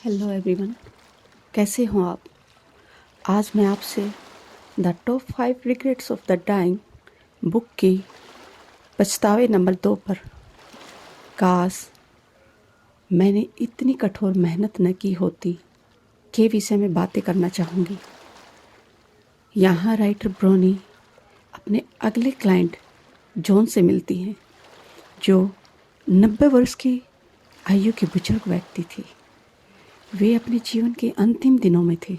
Hello everyone, कैसे हो आप। आज मैं आपसे the top 5 regrets of the dying book की पछतावे नंबर 2 पर काश मैंने इतनी कठोर मेहनत न की होती के विषय में बातें करना चाहूँगी। यहाँ राइटर ब्रोनी अपने अगले क्लाइंट जॉन से मिलती हैं, जो 90 वर्ष की आयु के बुजुर्ग व्यक्ति थी। वे अपने जीवन के अंतिम दिनों में थे।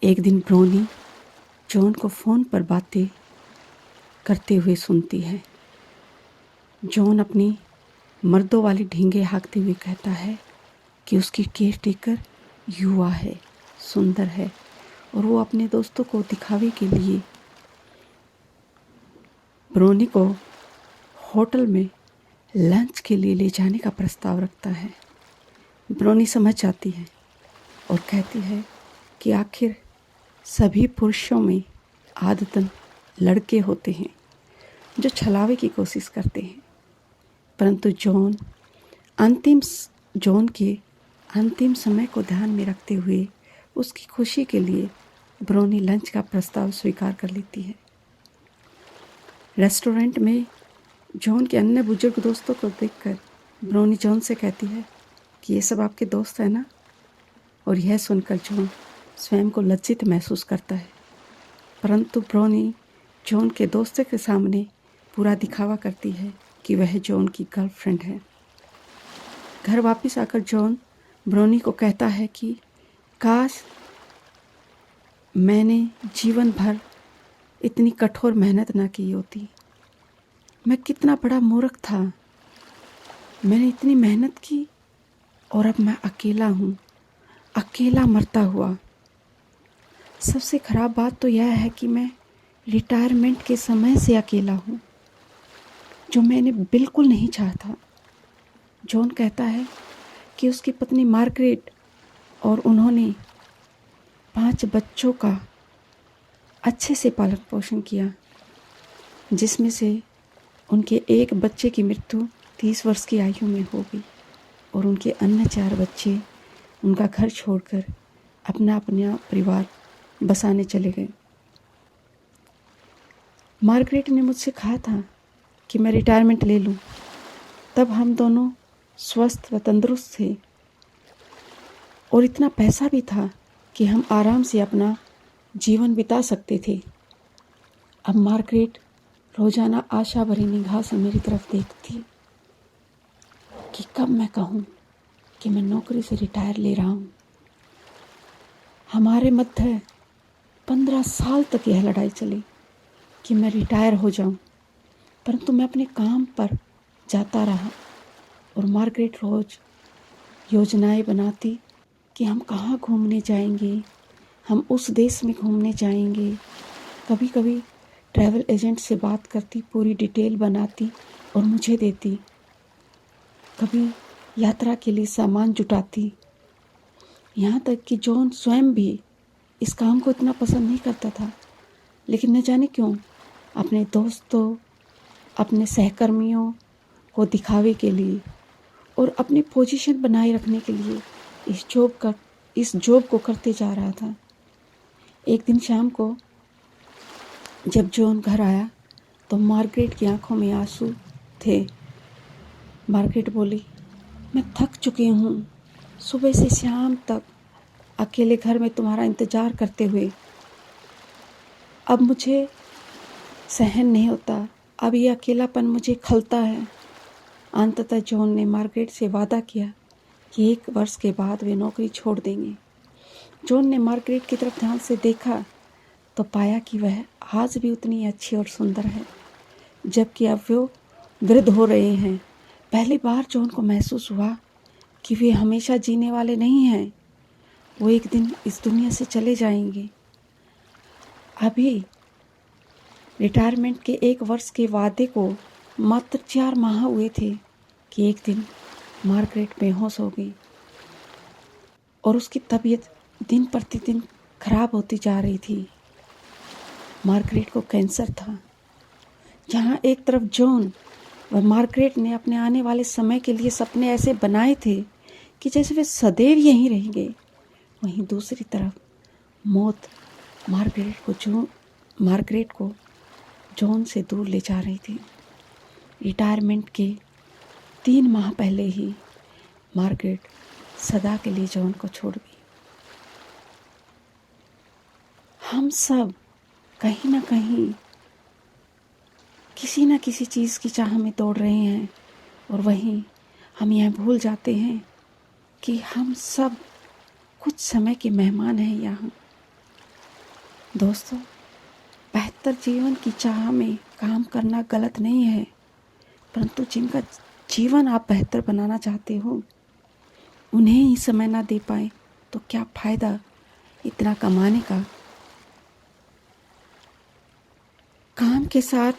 एक दिन ब्रोनी जॉन को फ़ोन पर बातें करते हुए सुनती है। जॉन अपनी मर्दों वाली ढींगे हाँकते हुए कहता है कि उसकी केयर टेकर युवा है, सुंदर है और वो अपने दोस्तों को दिखावे के लिए ब्रोनी को होटल में लंच के लिए ले जाने का प्रस्ताव रखता है। ब्रोनी समझ जाती है और कहती है कि आखिर सभी पुरुषों में आदतन लड़के होते हैं जो छलावे की कोशिश करते हैं, परंतु जॉन के अंतिम समय को ध्यान में रखते हुए उसकी खुशी के लिए ब्रोनी लंच का प्रस्ताव स्वीकार कर लेती है। रेस्टोरेंट में जॉन के अन्य बुजुर्ग दोस्तों को देखकर ब्रोनी जॉन से कहती है कि ये सब आपके दोस्त हैं ना। और यह सुनकर जॉन स्वयं को लज्जित महसूस करता है, परंतु ब्रोनी जॉन के दोस्तों के सामने पूरा दिखावा करती है कि वह जॉन की गर्लफ्रेंड है। घर वापस आकर जॉन ब्रोनी को कहता है कि काश मैंने जीवन भर इतनी कठोर मेहनत ना की होती। मैं कितना बड़ा मूर्ख था। मैंने इतनी मेहनत की और अब मैं अकेला हूँ, अकेला मरता हुआ। सबसे ख़राब बात तो यह है कि मैं रिटायरमेंट के समय से अकेला हूँ, जो मैंने बिल्कुल नहीं चाहा। जॉन कहता है कि उसकी पत्नी मार्गरेट और उन्होंने 5 बच्चों का अच्छे से पालन पोषण किया, जिसमें से उनके एक बच्चे की मृत्यु 30 वर्ष की आयु में हो गई और उनके अन्य 4 बच्चे उनका घर छोड़कर अपना परिवार बसाने चले गए। मार्गरेट ने मुझसे कहा था कि मैं रिटायरमेंट ले लूं, तब हम दोनों स्वस्थ व तंदुरुस्त थे और इतना पैसा भी था कि हम आराम से अपना जीवन बिता सकते थे। अब मार्गरेट रोजाना आशा भरी निगाह से मेरी तरफ देखती कि कब मैं कहूँ कि मैं नौकरी से रिटायर ले रहा हूँ। हमारे मध्य 15 साल तक यह लड़ाई चली कि मैं रिटायर हो जाऊँ, परंतु मैं अपने काम पर जाता रहा और मार्गरेट रोज योजनाएं बनाती कि हम कहाँ घूमने जाएंगे, हम उस देश में घूमने जाएंगे। कभी कभी ट्रैवल एजेंट से बात करती, पूरी डिटेल बनाती और मुझे देती। कभी यात्रा के लिए सामान जुटाती। यहाँ तक कि जॉन स्वयं भी इस काम को इतना पसंद नहीं करता था, लेकिन न जाने क्यों अपने दोस्तों, अपने सहकर्मियों को दिखावे के लिए और अपनी पोजीशन बनाए रखने के लिए इस जॉब को करते जा रहा था। एक दिन शाम को जब जॉन घर आया तो मार्गरेट की आंखों में आंसू थे। मार्गरेट बोली, मैं थक चुकी हूँ, सुबह से शाम तक अकेले घर में तुम्हारा इंतज़ार करते हुए। अब मुझे सहन नहीं होता, अब ये अकेलापन मुझे खलता है। अंततः जॉन ने मार्गरेट से वादा किया कि 1 वर्ष के बाद वे नौकरी छोड़ देंगे। जॉन ने मार्गरेट की तरफ ध्यान से देखा तो पाया कि वह आज भी उतनी अच्छी और सुंदर है, जबकि अब वो वृद्ध हो रहे हैं। पहली बार जॉन को महसूस हुआ कि वे हमेशा जीने वाले नहीं हैं, वो एक दिन इस दुनिया से चले जाएंगे। अभी रिटायरमेंट के 1 वर्ष के वादे को मात्र 4 माह हुए थे कि एक दिन मार्गरेट बेहोश हो गई और उसकी तबीयत दिन प्रतिदिन खराब होती जा रही थी। मार्गरेट को कैंसर था। जहाँ एक तरफ जॉन व मार्गरेट ने अपने आने वाले समय के लिए सपने ऐसे बनाए थे कि जैसे वे सदैव यहीं रहेंगे। वहीं दूसरी तरफ मौत मार्गरेट को जॉन से दूर ले जा रही थी। रिटायरमेंट के 3 माह पहले ही मार्गरेट सदा के लिए जॉन को छोड़ गई। हम सब कहीं ना कहीं किसी न किसी चीज़ की चाह में दौड़ रहे हैं और वहीं हम यह भूल जाते हैं कि हम सब कुछ समय के मेहमान हैं यहाँ। दोस्तों, बेहतर जीवन की चाह में काम करना गलत नहीं है, परंतु जिनका जीवन आप बेहतर बनाना चाहते हो उन्हें ही समय ना दे पाए तो क्या फ़ायदा इतना कमाने का। काम के साथ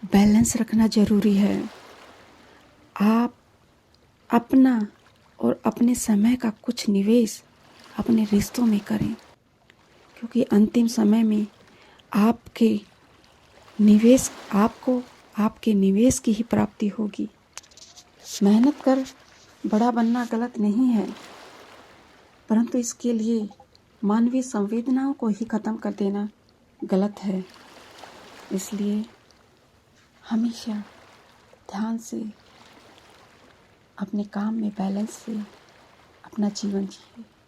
बैलेंस रखना ज़रूरी है। आप अपना और अपने समय का कुछ निवेश अपने रिश्तों में करें, क्योंकि अंतिम समय में आपके निवेश की ही प्राप्ति होगी। मेहनत कर बड़ा बनना गलत नहीं है, परंतु इसके लिए मानवीय संवेदनाओं को ही ख़त्म कर देना गलत है। इसलिए हमेशा ध्यान से अपने काम में बैलेंस से अपना जीवन जिए।